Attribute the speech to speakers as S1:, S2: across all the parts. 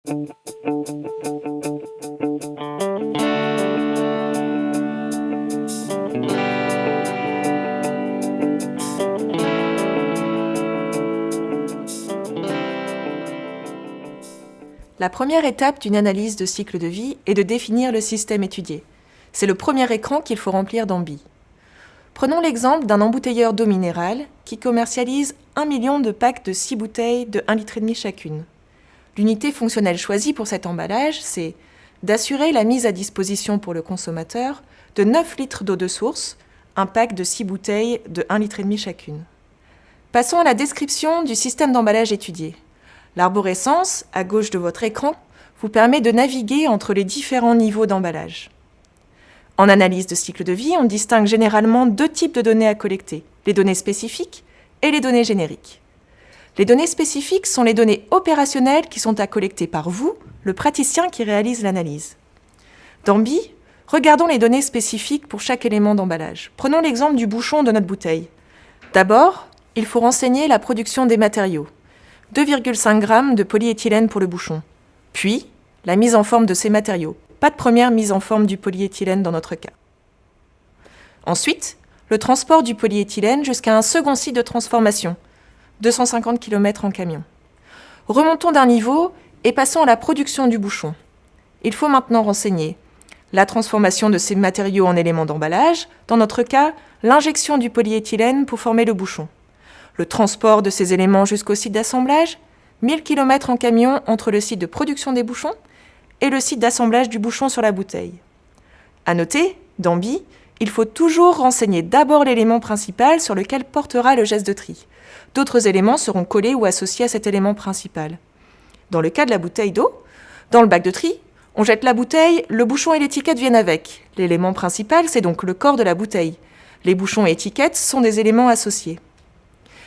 S1: La première étape d'une analyse de cycle de vie est de définir le système étudié. C'est le premier écran qu'il faut remplir d'AMBI. Prenons l'exemple d'un embouteilleur d'eau minérale qui commercialise 1 million de packs de 6 bouteilles de 1,5 litre chacune. L'unité fonctionnelle choisie pour cet emballage, c'est d'assurer la mise à disposition pour le consommateur de 9 litres d'eau de source, un pack de 6 bouteilles de 1,5 litre chacune. Passons à la description du système d'emballage étudié. L'arborescence, à gauche de votre écran, vous permet de naviguer entre les différents niveaux d'emballage. En analyse de cycle de vie, on distingue généralement 2 types de données à collecter, les données spécifiques et les données génériques. Les données spécifiques sont les données opérationnelles qui sont à collecter par vous, le praticien qui réalise l'analyse. Dans AMBI, regardons les données spécifiques pour chaque élément d'emballage. Prenons l'exemple du bouchon de notre bouteille. D'abord, il faut renseigner la production des matériaux. 2,5 g de polyéthylène pour le bouchon. Puis, la mise en forme de ces matériaux. Pas de première mise en forme du polyéthylène dans notre cas. Ensuite, le transport du polyéthylène jusqu'à un second site de transformation. 250 km en camion. Remontons d'un niveau et passons à la production du bouchon. Il faut maintenant renseigner la transformation de ces matériaux en éléments d'emballage, dans notre cas, l'injection du polyéthylène pour former le bouchon. Le transport de ces éléments jusqu'au site d'assemblage, 1000 km en camion entre le site de production des bouchons et le site d'assemblage du bouchon sur la bouteille. À noter, dans AMBI, il faut toujours renseigner d'abord l'élément principal sur lequel portera le geste de tri. D'autres éléments seront collés ou associés à cet élément principal. Dans le cas de la bouteille d'eau, dans le bac de tri, on jette la bouteille, le bouchon et l'étiquette viennent avec. L'élément principal, c'est donc le corps de la bouteille. Les bouchons et étiquettes sont des éléments associés.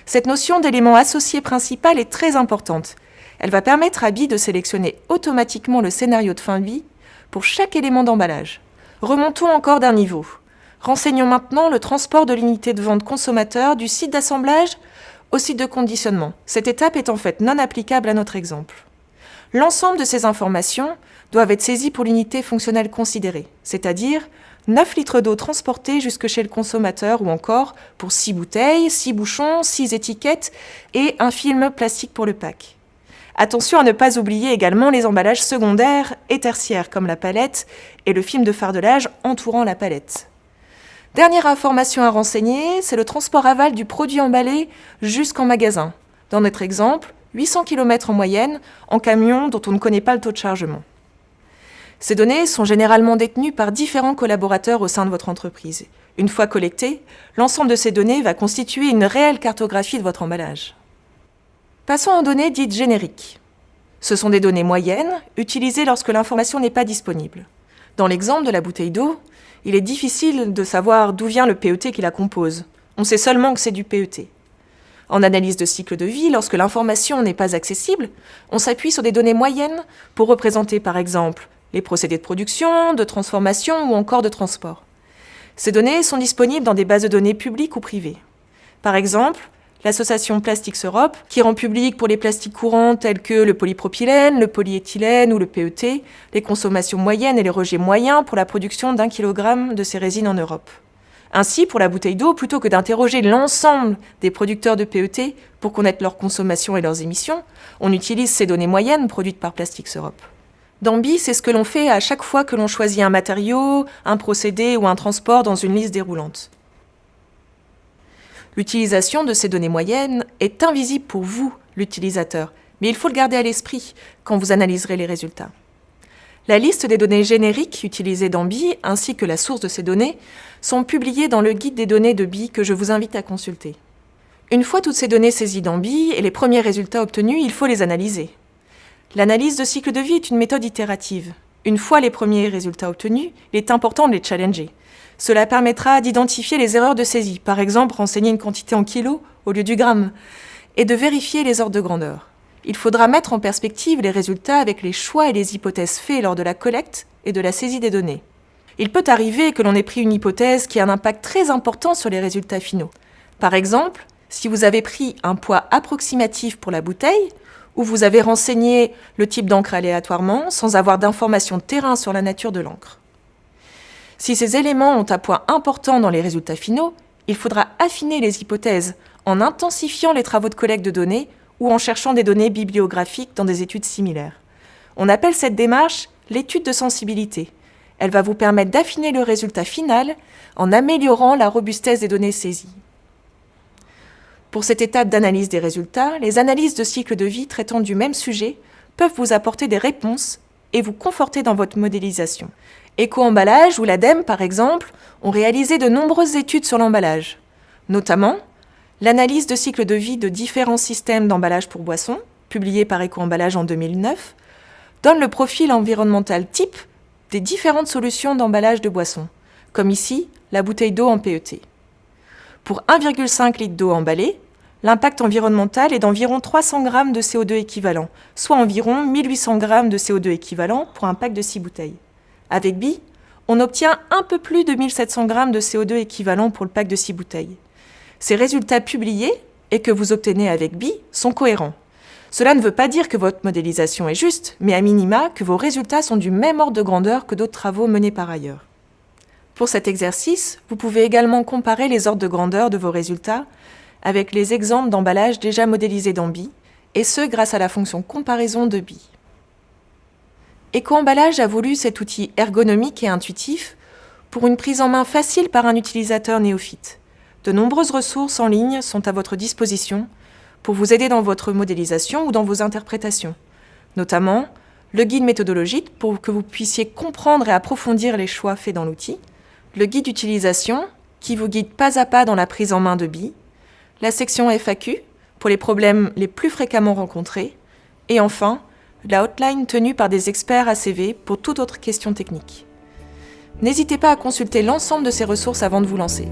S1: Cette notion d'élément associé principal est très importante. Elle va permettre à AMBI de sélectionner automatiquement le scénario de fin de vie pour chaque élément d'emballage. Remontons encore d'un niveau. Renseignons maintenant le transport de l'unité de vente consommateur du site d'assemblage au site de conditionnement. Cette étape est en fait non applicable à notre exemple. L'ensemble de ces informations doivent être saisies pour l'unité fonctionnelle considérée, c'est-à-dire 9 litres d'eau transportés jusque chez le consommateur ou encore pour 6 bouteilles, 6 bouchons, 6 étiquettes et un film plastique pour le pack. Attention à ne pas oublier également les emballages secondaires et tertiaires comme la palette et le film de fardelage entourant la palette. Dernière information à renseigner, c'est le transport aval du produit emballé jusqu'en magasin. Dans notre exemple, 800 km en moyenne en camion dont on ne connaît pas le taux de chargement. Ces données sont généralement détenues par différents collaborateurs au sein de votre entreprise. Une fois collectées, l'ensemble de ces données va constituer une réelle cartographie de votre emballage. Passons aux données dites génériques. Ce sont des données moyennes, utilisées lorsque l'information n'est pas disponible. Dans l'exemple de la bouteille d'eau, il est difficile de savoir d'où vient le PET qui la compose. On sait seulement que c'est du PET. En analyse de cycle de vie, lorsque l'information n'est pas accessible, on s'appuie sur des données moyennes pour représenter par exemple les procédés de production, de transformation ou encore de transport. Ces données sont disponibles dans des bases de données publiques ou privées. Par exemple, l'association Plastics Europe, qui rend public pour les plastiques courants tels que le polypropylène, le polyéthylène ou le PET, les consommations moyennes et les rejets moyens pour la production d'1 kg de ces résines en Europe. Ainsi, pour la bouteille d'eau, plutôt que d'interroger l'ensemble des producteurs de PET pour connaître leur consommation et leurs émissions, on utilise ces données moyennes produites par Plastics Europe. Dans AMBI, c'est ce que l'on fait à chaque fois que l'on choisit un matériau, un procédé ou un transport dans une liste déroulante. L'utilisation de ces données moyennes est invisible pour vous, l'utilisateur, mais il faut le garder à l'esprit quand vous analyserez les résultats. La liste des données génériques utilisées dans AMBI, ainsi que la source de ces données, sont publiées dans le guide des données de AMBI que je vous invite à consulter. Une fois toutes ces données saisies dans AMBI et les premiers résultats obtenus, il faut les analyser. L'analyse de cycle de vie est une méthode itérative. Une fois les premiers résultats obtenus, il est important de les challenger. Cela permettra d'identifier les erreurs de saisie, par exemple renseigner une quantité en kilos au lieu du gramme, et de vérifier les ordres de grandeur. Il faudra mettre en perspective les résultats avec les choix et les hypothèses faits lors de la collecte et de la saisie des données. Il peut arriver que l'on ait pris une hypothèse qui a un impact très important sur les résultats finaux. Par exemple, si vous avez pris un poids approximatif pour la bouteille, où vous avez renseigné le type d'encre aléatoirement sans avoir d'informations terrain sur la nature de l'encre. Si ces éléments ont un poids important dans les résultats finaux, il faudra affiner les hypothèses en intensifiant les travaux de collecte de données ou en cherchant des données bibliographiques dans des études similaires. On appelle cette démarche l'étude de sensibilité. Elle va vous permettre d'affiner le résultat final en améliorant la robustesse des données saisies. Pour cette étape d'analyse des résultats, les analyses de cycle de vie traitant du même sujet peuvent vous apporter des réponses et vous conforter dans votre modélisation. Éco-emballage ou l'ADEME, par exemple, ont réalisé de nombreuses études sur l'emballage, notamment l'analyse de cycle de vie de différents systèmes d'emballage pour boissons, publiée par Éco-emballage en 2009, donne le profil environnemental type des différentes solutions d'emballage de boissons, comme ici la bouteille d'eau en PET. Pour 1,5 litre d'eau emballée, l'impact environnemental est d'environ 300 g de CO2 équivalent, soit environ 1800 g de CO2 équivalent pour un pack de 6 bouteilles. Avec BI, on obtient un peu plus de 1700 g de CO2 équivalent pour le pack de 6 bouteilles. Ces résultats publiés et que vous obtenez avec BI sont cohérents. Cela ne veut pas dire que votre modélisation est juste, mais à minima que vos résultats sont du même ordre de grandeur que d'autres travaux menés par ailleurs. Pour cet exercice, vous pouvez également comparer les ordres de grandeur de vos résultats avec les exemples d'emballage déjà modélisés dans BI, et ce grâce à la fonction comparaison de BI. Éco-emballage a voulu cet outil ergonomique et intuitif pour une prise en main facile par un utilisateur néophyte. De nombreuses ressources en ligne sont à votre disposition pour vous aider dans votre modélisation ou dans vos interprétations, notamment le guide méthodologique pour que vous puissiez comprendre et approfondir les choix faits dans l'outil, le guide d'utilisation qui vous guide pas à pas dans la prise en main de BI, la section FAQ pour les problèmes les plus fréquemment rencontrés, et enfin, la hotline tenue par des experts ACV pour toute autre question technique. N'hésitez pas à consulter l'ensemble de ces ressources avant de vous lancer.